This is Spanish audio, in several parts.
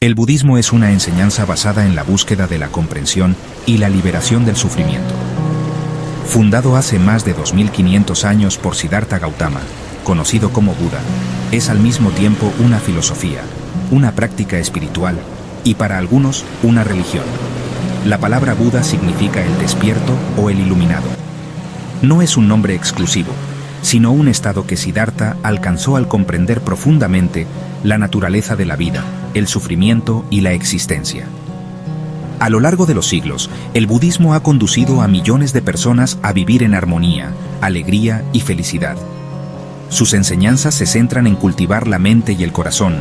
El budismo es una enseñanza basada en la búsqueda de la comprensión y la liberación del sufrimiento. Fundado hace más de 2500 años por Siddhartha Gautama, conocido como Buda, es al mismo tiempo una filosofía, una práctica espiritual y para algunos una religión. La palabra Buda significa el despierto o el iluminado. No es un nombre exclusivo, sino un estado que Siddhartha alcanzó al comprender profundamente la naturaleza de la vida, el sufrimiento y la existencia. A lo largo de los siglos, el budismo ha conducido a millones de personas a vivir en armonía, alegría y felicidad. Sus enseñanzas se centran en cultivar la mente y el corazón,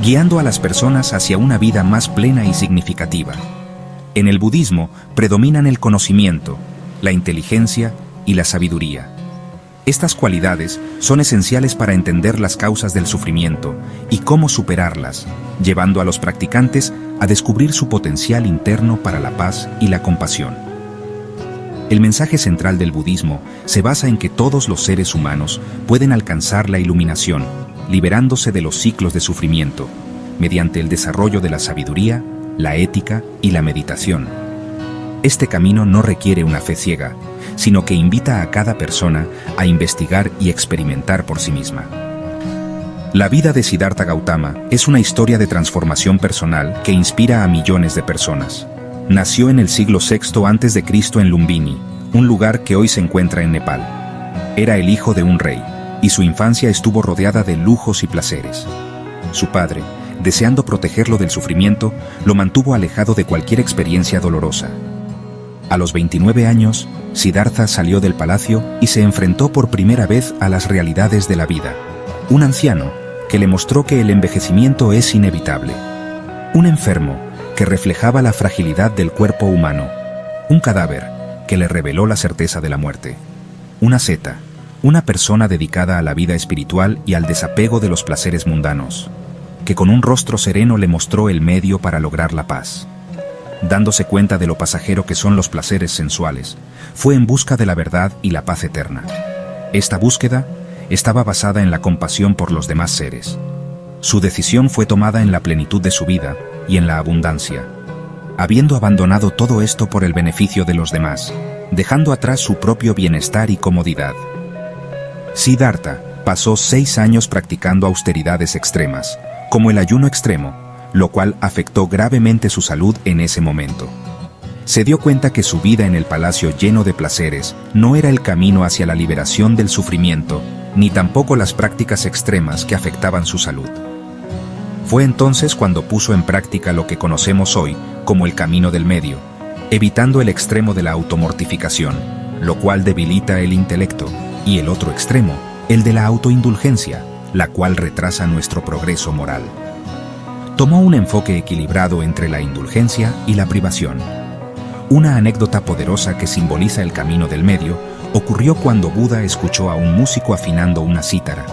guiando a las personas hacia una vida más plena y significativa. En el budismo predominan el conocimiento, la inteligencia y la sabiduría. Estas cualidades son esenciales para entender las causas del sufrimiento y cómo superarlas, llevando a los practicantes a descubrir su potencial interno para la paz y la compasión. El mensaje central del budismo se basa en que todos los seres humanos pueden alcanzar la iluminación, liberándose de los ciclos de sufrimiento, mediante el desarrollo de la sabiduría, la ética y la meditación. Este camino no requiere una fe ciega, sino que invita a cada persona a investigar y experimentar por sí misma. La vida de Siddhartha Gautama es una historia de transformación personal que inspira a millones de personas. Nació en el siglo VI a.C. en Lumbini, un lugar que hoy se encuentra en Nepal. Era el hijo de un rey, y su infancia estuvo rodeada de lujos y placeres. Su padre, deseando protegerlo del sufrimiento, lo mantuvo alejado de cualquier experiencia dolorosa. A los 29 años, Siddhartha salió del palacio y se enfrentó por primera vez a las realidades de la vida. Un anciano que le mostró que el envejecimiento es inevitable. Un enfermo que reflejaba la fragilidad del cuerpo humano. Un cadáver que le reveló la certeza de la muerte. Una asceta, una persona dedicada a la vida espiritual y al desapego de los placeres mundanos, que con un rostro sereno le mostró el medio para lograr la paz. Dándose cuenta de lo pasajero que son los placeres sensuales, fue en busca de la verdad y la paz eterna. Esta búsqueda estaba basada en la compasión por los demás seres. Su decisión fue tomada en la plenitud de su vida y en la abundancia, habiendo abandonado todo esto por el beneficio de los demás, dejando atrás su propio bienestar y comodidad. Siddhartha pasó 6 años practicando austeridades extremas, como el ayuno extremo, lo cual afectó gravemente su salud en ese momento. Se dio cuenta que su vida en el palacio lleno de placeres no era el camino hacia la liberación del sufrimiento, ni tampoco las prácticas extremas que afectaban su salud. Fue entonces cuando puso en práctica lo que conocemos hoy como el camino del medio, evitando el extremo de la automortificación, lo cual debilita el intelecto, y el otro extremo, el de la autoindulgencia, la cual retrasa nuestro progreso moral. Tomó un enfoque equilibrado entre la indulgencia y la privación. Una anécdota poderosa que simboliza el camino del medio ocurrió cuando Buda escuchó a un músico afinando una cítara.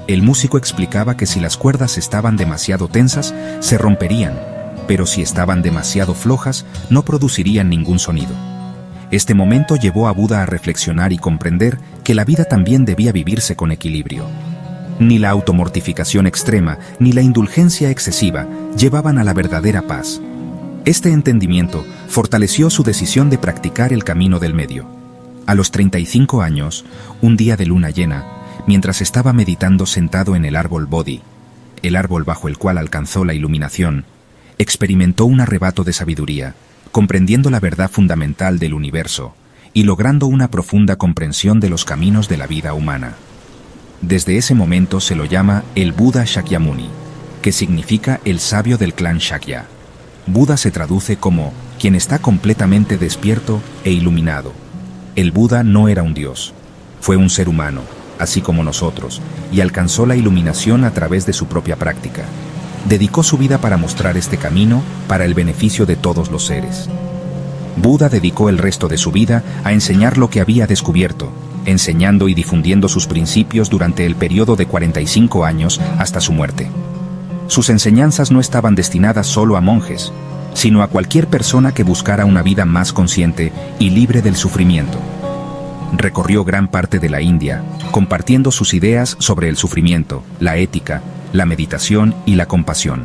El músico explicaba que si las cuerdas estaban demasiado tensas, se romperían, pero si estaban demasiado flojas, no producirían ningún sonido. Este momento llevó a Buda a reflexionar y comprender que la vida también debía vivirse con equilibrio. Ni la automortificación extrema, ni la indulgencia excesiva llevaban a la verdadera paz. Este entendimiento fortaleció su decisión de practicar el camino del medio. A los 35 años, un día de luna llena, mientras estaba meditando sentado en el árbol Bodhi, el árbol bajo el cual alcanzó la iluminación, experimentó un arrebato de sabiduría, comprendiendo la verdad fundamental del universo y logrando una profunda comprensión de los caminos de la vida humana. Desde ese momento se lo llama el Buda Shakyamuni, que significa el sabio del clan Shakya. Buda se traduce como quien está completamente despierto e iluminado. El Buda no era un dios, fue un ser humano, así como nosotros, y alcanzó la iluminación a través de su propia práctica. Dedicó su vida para mostrar este camino para el beneficio de todos los seres. Buda dedicó el resto de su vida a enseñar lo que había descubierto, enseñando y difundiendo sus principios durante el periodo de 45 años hasta su muerte. Sus enseñanzas no estaban destinadas solo a monjes, sino a cualquier persona que buscara una vida más consciente y libre del sufrimiento. Recorrió gran parte de la India, compartiendo sus ideas sobre el sufrimiento, la ética, la meditación y la compasión.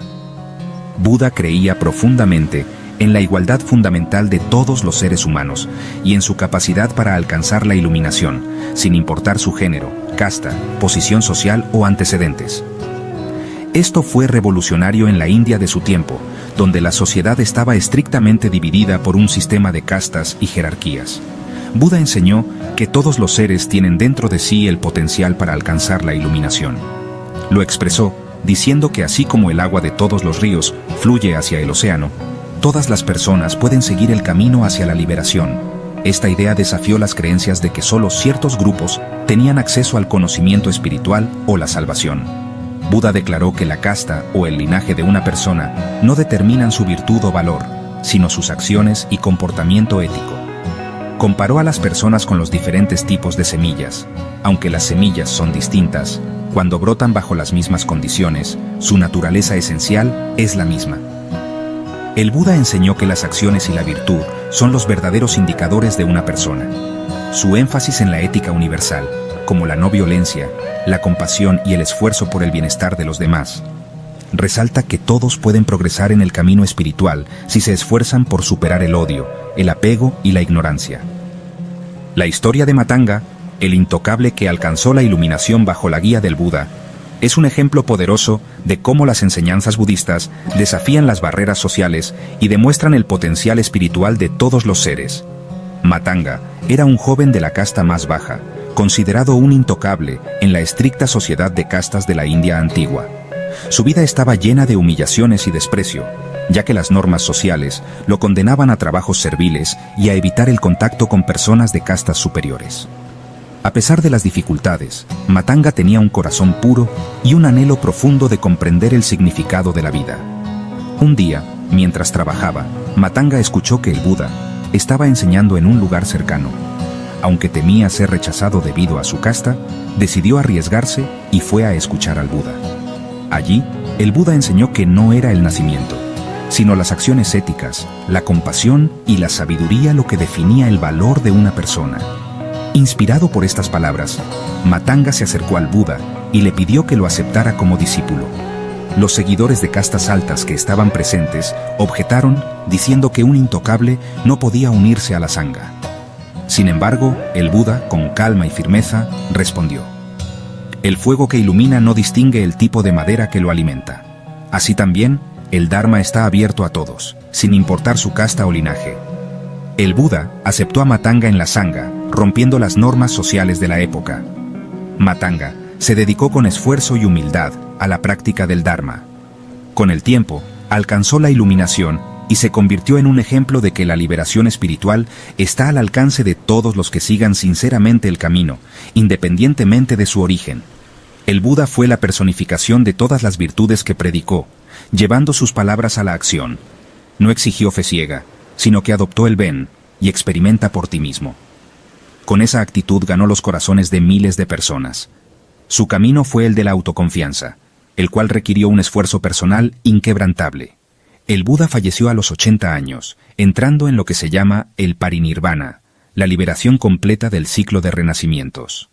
Buda creía profundamente en la igualdad fundamental de todos los seres humanos y en su capacidad para alcanzar la iluminación, sin importar su género, casta, posición social o antecedentes. Esto fue revolucionario en la India de su tiempo, donde la sociedad estaba estrictamente dividida por un sistema de castas y jerarquías. Buda enseñó que todos los seres tienen dentro de sí el potencial para alcanzar la iluminación. Lo expresó diciendo que así como el agua de todos los ríos fluye hacia el océano, todas las personas pueden seguir el camino hacia la liberación. Esta idea desafió las creencias de que solo ciertos grupos tenían acceso al conocimiento espiritual o la salvación. Buda declaró que la casta o el linaje de una persona no determinan su virtud o valor, sino sus acciones y comportamiento ético. Comparó a las personas con los diferentes tipos de semillas. Aunque las semillas son distintas, cuando brotan bajo las mismas condiciones, su naturaleza esencial es la misma. El Buda enseñó que las acciones y la virtud son los verdaderos indicadores de una persona. Su énfasis en la ética universal, como la no violencia, la compasión y el esfuerzo por el bienestar de los demás, resalta que todos pueden progresar en el camino espiritual si se esfuerzan por superar el odio, el apego y la ignorancia. La historia de Matanga, el intocable que alcanzó la iluminación bajo la guía del Buda, es un ejemplo poderoso de cómo las enseñanzas budistas desafían las barreras sociales y demuestran el potencial espiritual de todos los seres. Matanga era un joven de la casta más baja, considerado un intocable en la estricta sociedad de castas de la India antigua. Su vida estaba llena de humillaciones y desprecio, ya que las normas sociales lo condenaban a trabajos serviles y a evitar el contacto con personas de castas superiores. A pesar de las dificultades, Matanga tenía un corazón puro y un anhelo profundo de comprender el significado de la vida. Un día, mientras trabajaba, Matanga escuchó que el Buda estaba enseñando en un lugar cercano. Aunque temía ser rechazado debido a su casta, decidió arriesgarse y fue a escuchar al Buda. Allí, el Buda enseñó que no era el nacimiento, sino las acciones éticas, la compasión y la sabiduría lo que definía el valor de una persona. Inspirado por estas palabras, Matanga se acercó al Buda y le pidió que lo aceptara como discípulo. Los seguidores de castas altas que estaban presentes objetaron diciendo que un intocable no podía unirse a la sangha. Sin embargo, el Buda, con calma y firmeza, respondió: el fuego que ilumina no distingue el tipo de madera que lo alimenta. Así también, el Dharma está abierto a todos, sin importar su casta o linaje. El Buda aceptó a Matanga en la sangha, rompiendo las normas sociales de la época. Matanga se dedicó con esfuerzo y humildad a la práctica del Dharma. Con el tiempo, alcanzó la iluminación y se convirtió en un ejemplo de que la liberación espiritual está al alcance de todos los que sigan sinceramente el camino, independientemente de su origen. El Buda fue la personificación de todas las virtudes que predicó, llevando sus palabras a la acción. No exigió fe ciega, sino que adoptó el ven y experimenta por ti mismo. Con esa actitud ganó los corazones de miles de personas. Su camino fue el de la autoconfianza, el cual requirió un esfuerzo personal inquebrantable. El Buda falleció a los 80 años, entrando en lo que se llama el parinirvana, la liberación completa del ciclo de renacimientos.